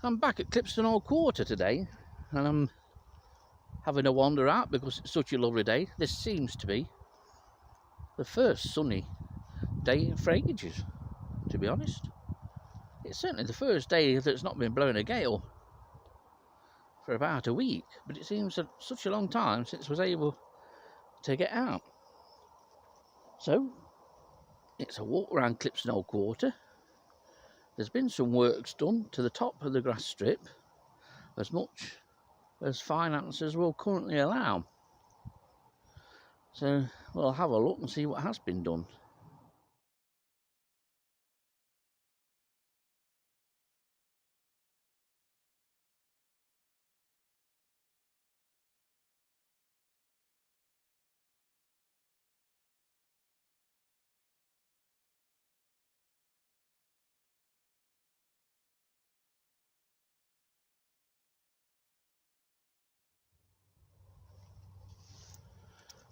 I'm back at Clipstone Old Quarter today, and I'm having a wander out because it's such a lovely day. This seems to be the first sunny day for ages, to be honest. It's certainly the first day that's not been blowing a gale for about a week, but it seems such a long time since I was able to get out. So, it's a walk around Clipstone Old Quarter. There's been some works done to the top of the grass strip, as much as finances will currently allow. So we'll have a look and see what has been done.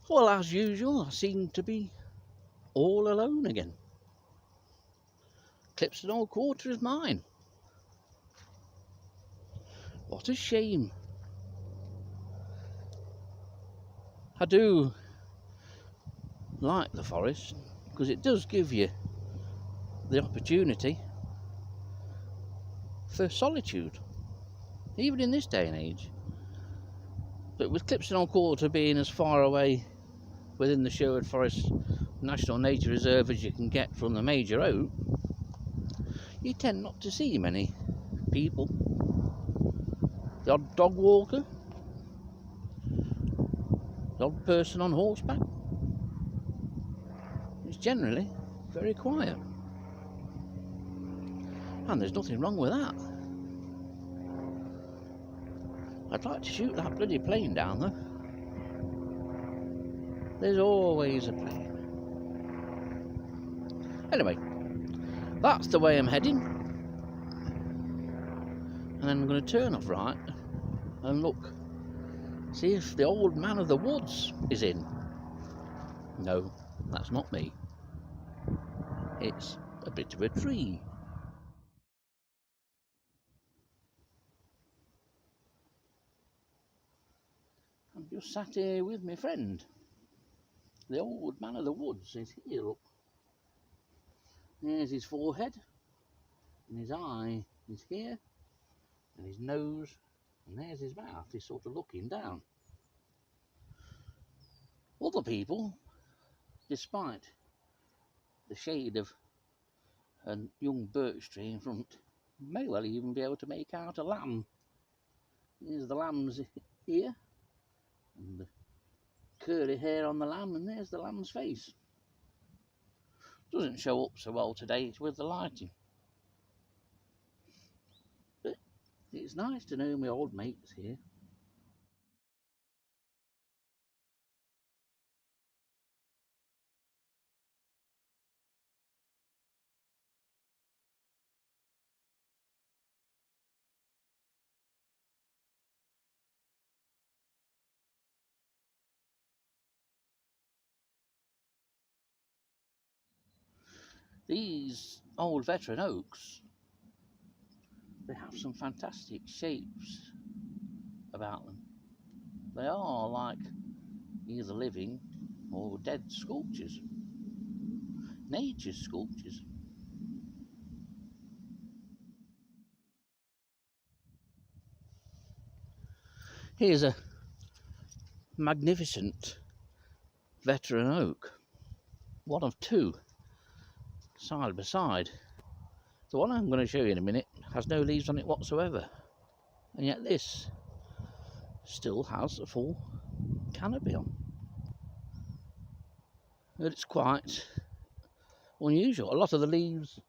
Well, as usual, I seem to be all alone again. Clipstone Old Quarter is mine. What a shame. I do like the forest because it does give you the opportunity for solitude, even in this day and age. But with Clipstone Old Quarter being as far away within the Sherwood Forest National Nature Reserve as you can get from the major oak, you tend not to see many people. The odd dog walker, the odd person on horseback. It's generally very quiet, and there's nothing wrong with that. I'd like to shoot that bloody plane down though. There's always a plane. Anyway, that's the way I'm heading, and then I'm going to turn off right and look, see if the old man of the woods is in. No, that's not me. It's a bit of a tree. I'm just sat here with my friend. The old man of the woods is here, look. There's his forehead, and his eye is here, and his nose, and there's his mouth. He's sort of looking down. Other people, despite the shade of a young birch tree in front, may well even be able to make out a lamb. There's the lamb's ear, and the curly hair on the lamb, and there's the lamb's face. Doesn't show up so well today with the lighting, but it's nice to know my old mate's here. These old veteran oaks, they have some fantastic shapes about them. They are like either living or dead sculptures, nature's sculptures. Here's a magnificent veteran oak, one of two, side by side. The one I'm going to show you in a minute has no leaves on it whatsoever, and yet this still has a full canopy on. But it's quite unusual. A lot of the leaves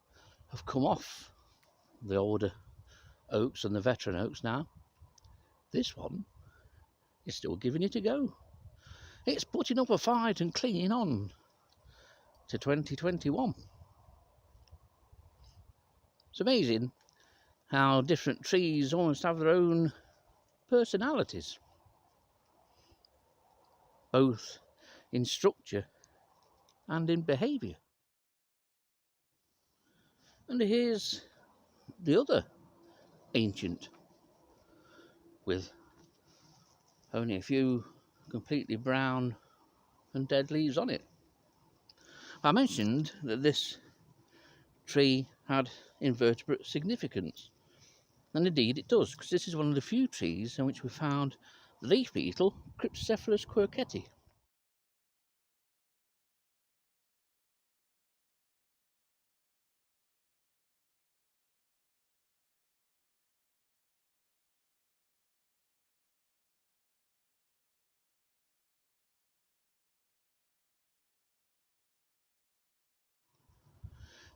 have come off the older oaks and the veteran oaks now. This one is still giving it a go. It's putting up a fight and clinging on to 2021. It's amazing how different trees almost have their own personalities, both in structure and in behaviour. And here's the other ancient, with only a few completely brown and dead leaves on it. I mentioned that this tree had invertebrate significance, and indeed it does, because this is one of the few trees in which we found the leaf beetle Cryptocephalus quercetti.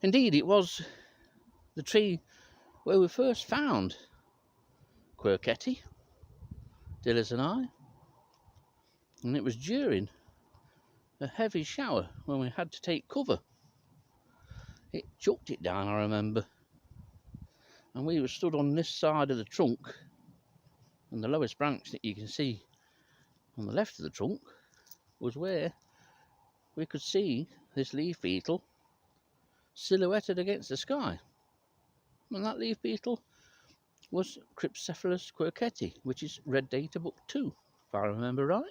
Indeed, it was the tree where we first found quercetti, Dillis and I, and it was during a heavy shower when we had to take cover. It chucked it down, I remember, and we were stood on this side of the trunk, and the lowest branch that you can see on the left of the trunk was where we could see this leaf beetle silhouetted against the sky. And that leaf beetle was Cryptocephalus quercetti, which is Red Data Book 2, if I remember right.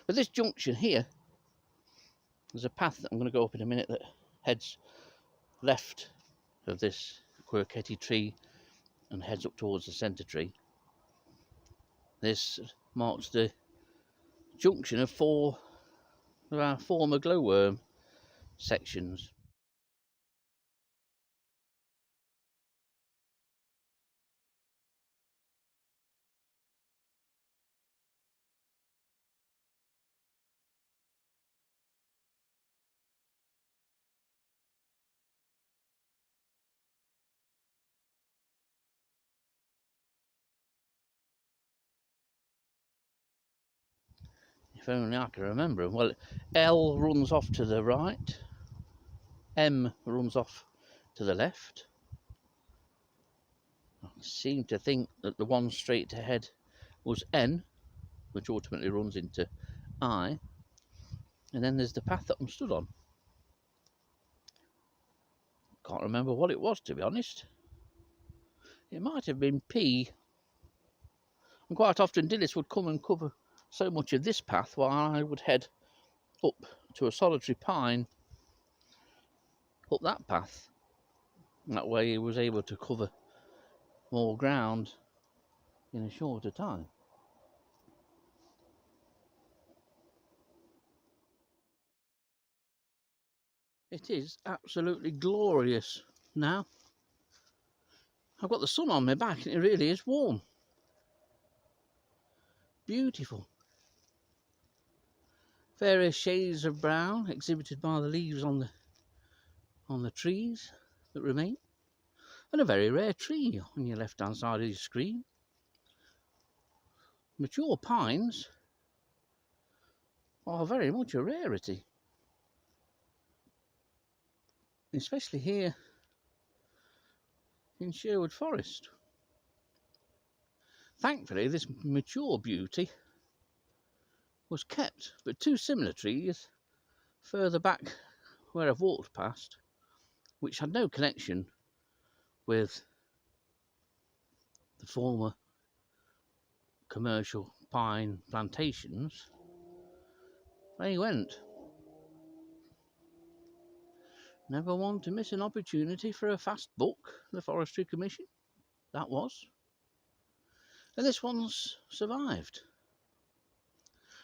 But this junction here, there's a path that I'm going to go up in a minute that heads left of this quercetti tree and heads up towards the centre tree. This marks the junction of four of our former glowworm sections. If only I can remember. Well, L runs off to the right, M runs off to the left. I seem to think that the one straight ahead was N, which ultimately runs into I, and then there's the path that I'm stood on. Can't remember what it was, to be honest. It might have been P, and quite often Dillis would come and cover so much of this path while I would head up to a solitary pine up that path. And that way he was able to cover more ground in a shorter time. It is absolutely glorious now. I've got the sun on my back and it really is warm. Beautiful. Various shades of brown exhibited by the leaves on the trees that remain. And a very rare tree on your left hand side of your screen. Mature pines are very much a rarity. Especially here in Sherwood Forest. Thankfully this mature beauty was kept, but two similar trees further back where I've walked past, which had no connection with the former commercial pine plantations, they went. Never one to miss an opportunity for a fast buck, the Forestry Commission, that was. And this one's survived.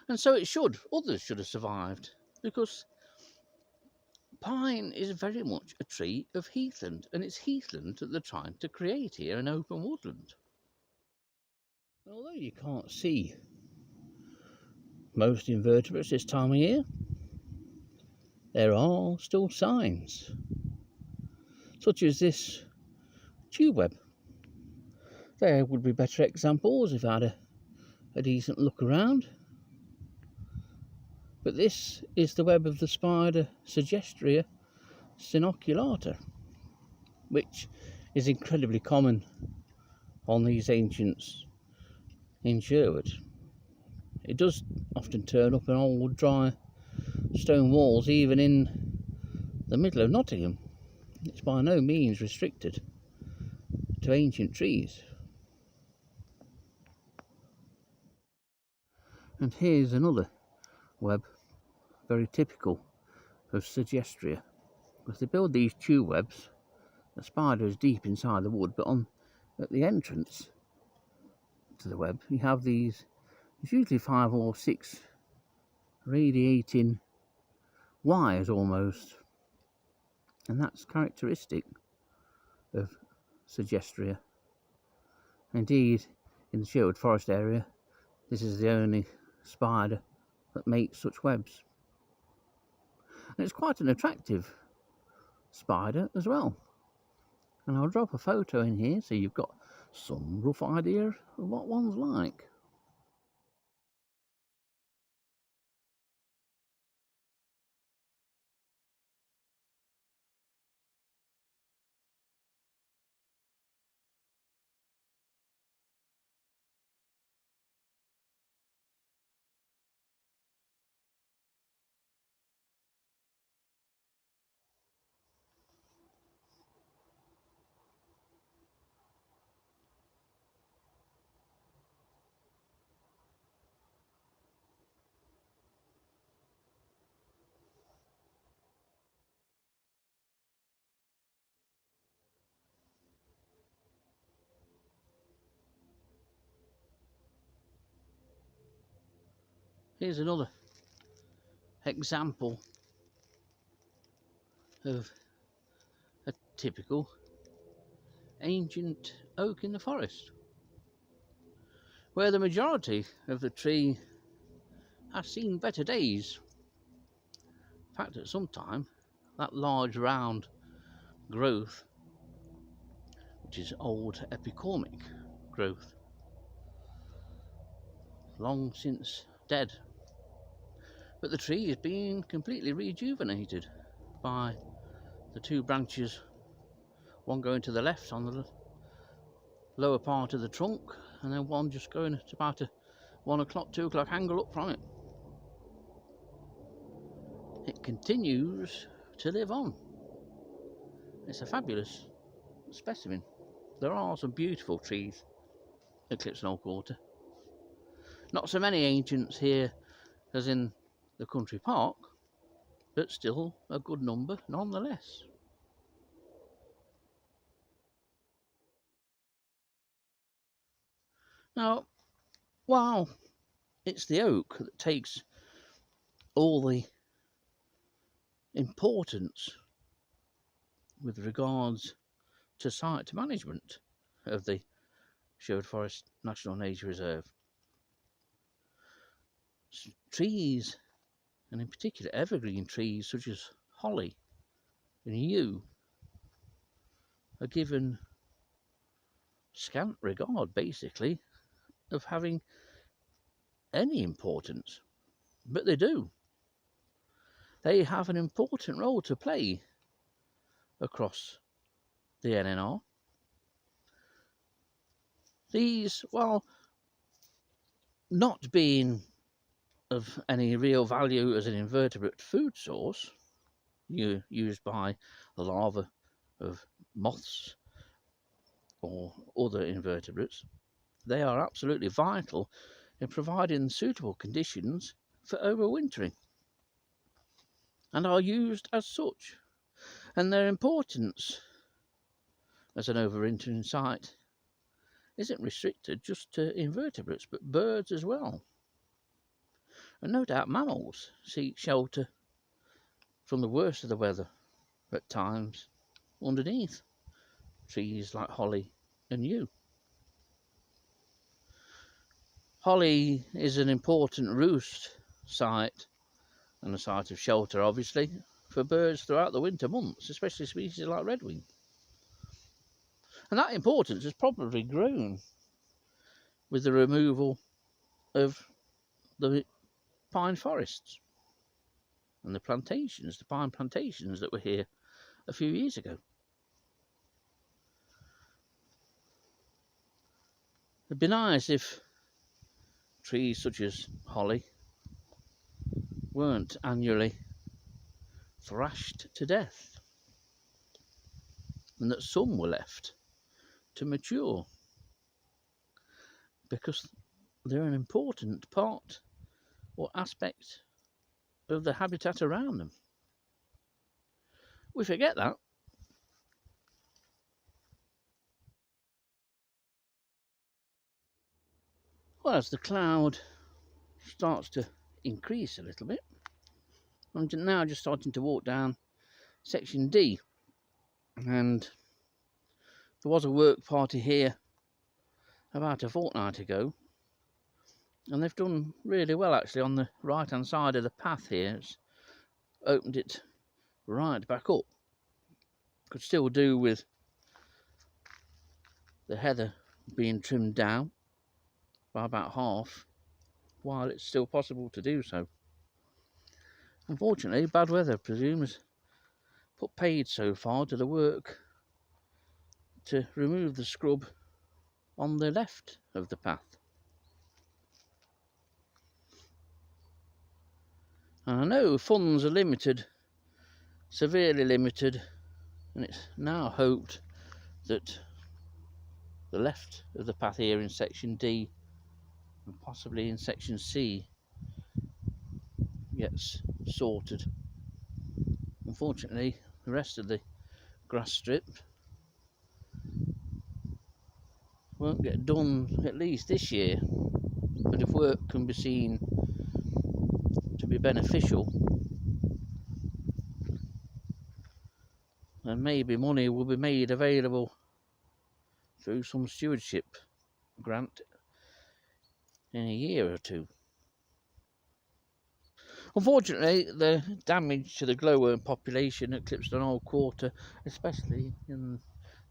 And so it should, others should have survived, because pine is very much a tree of heathland, and it's heathland that they're trying to create here, an open woodland. And although you can't see most invertebrates this time of year, there are still signs, such as this tube web. There would be better examples if I had a decent look around. But this is the web of the spider Sagestria Synoculata, which is incredibly common on these ancients in Sherwood. It does often turn up on old dry stone walls, even in the middle of Nottingham. It's by no means restricted to ancient trees. And here's another web, very typical of Sagestria, because they build these tube webs. The spider is deep inside the wood, but at the entrance to the web you have these, it's usually 5 or 6 radiating wires almost, and that's characteristic of Sagestria. Indeed, in the Sherwood Forest area, this is the only spider that makes such webs. And it's quite an attractive spider as well. And I'll drop a photo in here so you've got some rough idea of what one's like. Here's another example of a typical ancient oak in the forest, where the majority of the tree has seen better days. In fact, at some time, that large round growth, which is old epicormic growth, long since dead. But the tree is being completely rejuvenated by the 2 branches, one going to the left on the lower part of the trunk, and then one just going at about a 1 o'clock, 2 o'clock angle up from it. It continues to live on. It's a fabulous specimen. There are some beautiful trees at Clipstone Old Quarter. Not so many ancients here as in the country park, but still a good number nonetheless. Now, while it's the oak that takes all the importance with regards to site management of the Sherwood Forest National Nature Reserve, trees, and in particular evergreen trees such as holly and yew, are given scant regard, basically, of having any importance, but they do. They have an important role to play across the NNR. These, while not being of any real value as an invertebrate food source, used by the larvae of moths or other invertebrates, they are absolutely vital in providing suitable conditions for overwintering, and are used as such. And their importance as an overwintering site isn't restricted just to invertebrates, but birds as well. And no doubt mammals seek shelter from the worst of the weather at times underneath trees like holly and yew. Holly is an important roost site and a site of shelter, obviously, for birds throughout the winter months, especially species like redwing. And that importance has probably grown with the removal of the pine forests and the pine plantations that were here a few years ago. It'd be nice if trees such as holly weren't annually thrashed to death. and that some were left to mature, because they're an important part or aspect of the habitat around them. We forget that. Well, as the cloud starts to increase a little bit, I'm now just starting to walk down section D, and there was a work party here about a fortnight ago, and they've done really well actually on the right hand side of the path here. It's opened it right back up. Could still do with the heather being trimmed down by about half while it's still possible to do so. Unfortunately, bad weather, I presume, has put paid so far to the work to remove the scrub on the left of the path. And I know funds are limited, severely limited, and it's now hoped that the left of the path here in section D and possibly in section C gets sorted. Unfortunately, the rest of the grass strip won't get done at least this year, but if work can be seen to be beneficial, then maybe money will be made available through some stewardship grant in a year or two. Unfortunately, the damage to the glowworm population at Clipstone Old Quarter, especially in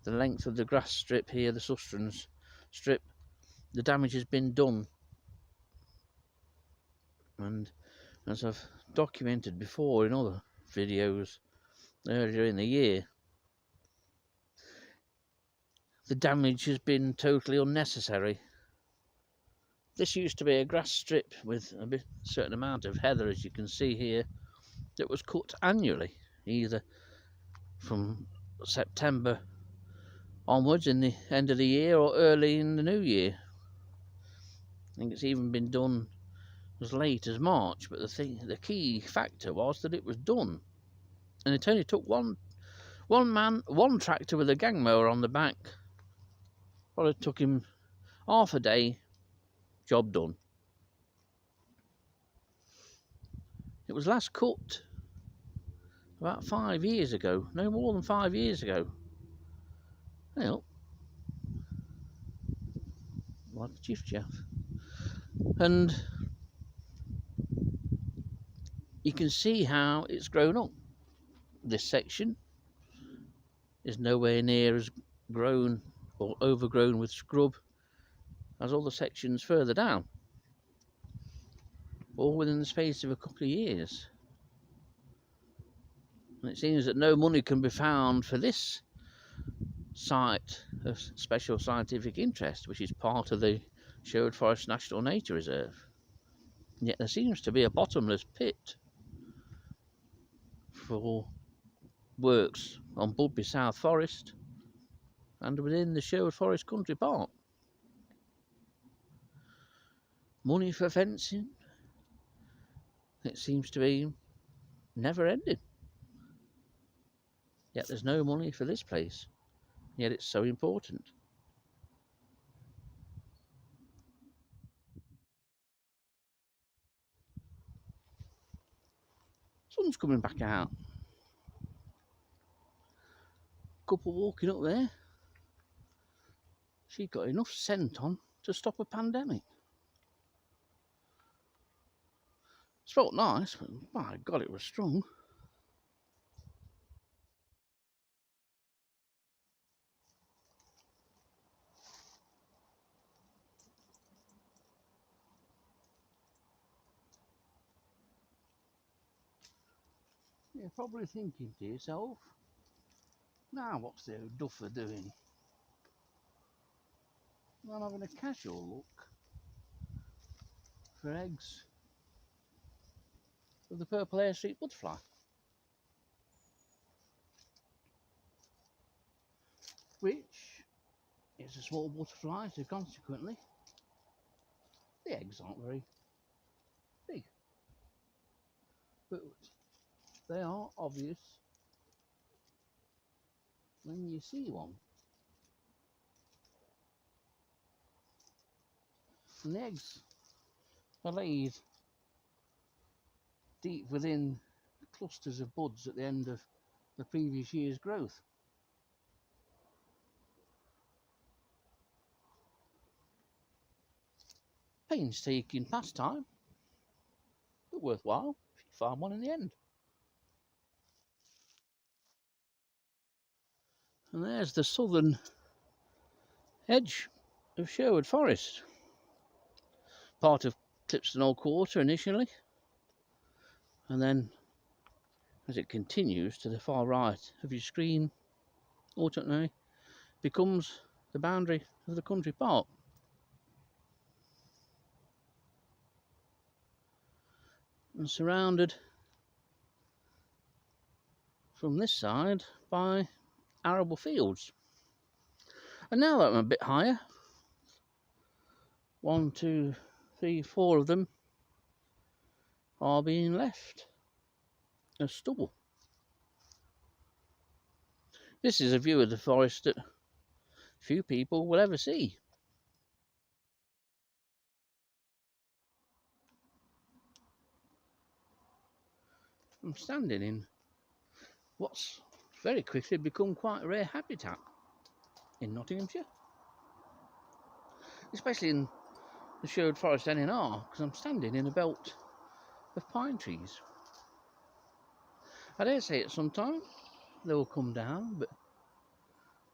the length of the grass strip here, the sustenance strip, the damage has been done. And as I've documented before in other videos earlier in the year, the damage has been totally unnecessary. This used to be a grass strip with a certain amount of heather, as you can see here, that was cut annually, either from September onwards in the end of the year or early in the new year. I think it's even been done as late as March, but the key factor was that it was done, and it only took one tractor with a gang mower on the back. Probably took him half a day, job done. It was last cut about 5 years ago, no more than 5 years ago. Well, like a chief chaff. And you can see how it's grown up. This section is nowhere near as grown or overgrown with scrub as other sections further down, all within the space of a couple of years. And it seems that no money can be found for this site of special scientific interest, which is part of the Sherwood Forest National Nature Reserve. And yet there seems to be a bottomless pit for works on Budby South Forest and within the Sherwood Forest Country Park. Money for fencing, it seems to be never ending. Yet there's no money for this place, yet it's so important. Sun's coming back out. Couple walking up there. She got enough scent on to stop a pandemic. Smelled nice, but my God, it was strong. You're probably thinking to yourself, now what's the old duffer doing? I'm having a casual look for eggs of the purple hair streak butterfly. which is a small butterfly, so consequently the eggs aren't very big, but they are obvious when you see one. And the eggs are laid deep within clusters of buds at the end of the previous year's growth. Painstaking pastime, but worthwhile if you find one in the end. And there's the southern edge of Sherwood Forest, part of Clipstone Old Quarter initially, and then as it continues to the far right of your screen, ultimately becomes the boundary of the country park. And surrounded from this side by arable fields. And now that I'm a bit higher, 1, 2, 3, 4 of them are being left as stubble. This is a view of the forest that few people will ever see. I'm standing in what's very quickly become quite a rare habitat in Nottinghamshire, especially in the Sherwood Forest NNR, because I'm standing in a belt of pine trees. I dare say at some time they will come down, but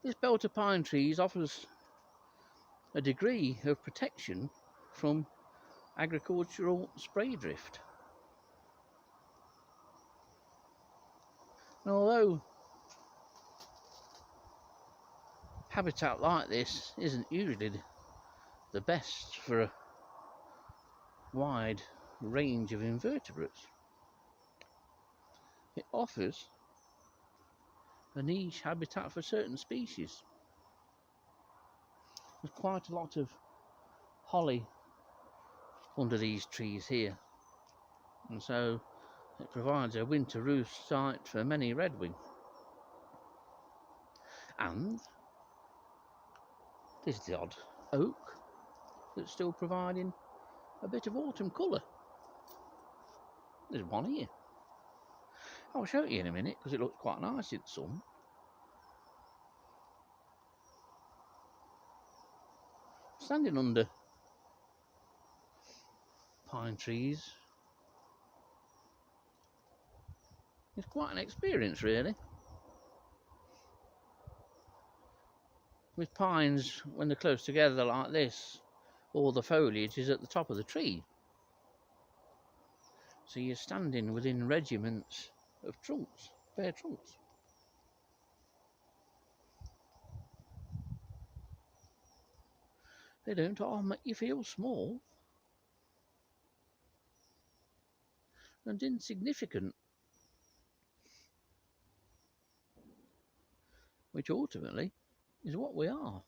this belt of pine trees offers a degree of protection from agricultural spray drift. And although habitat like this isn't usually the best for a wide range of invertebrates, it offers a niche habitat for certain species. There's quite a lot of holly under these trees here, and so it provides a winter roost site for many redwing. And there's the odd oak that's still providing a bit of autumn colour. There's one here. I'll show it you in a minute because it looks quite nice in the sun. Standing under pine trees is quite an experience, really. With pines, when they're close together like this, all the foliage is at the top of the tree. So you're standing within regiments of trunks, bare trunks. They don't all make you feel small and insignificant, which ultimately is what we are.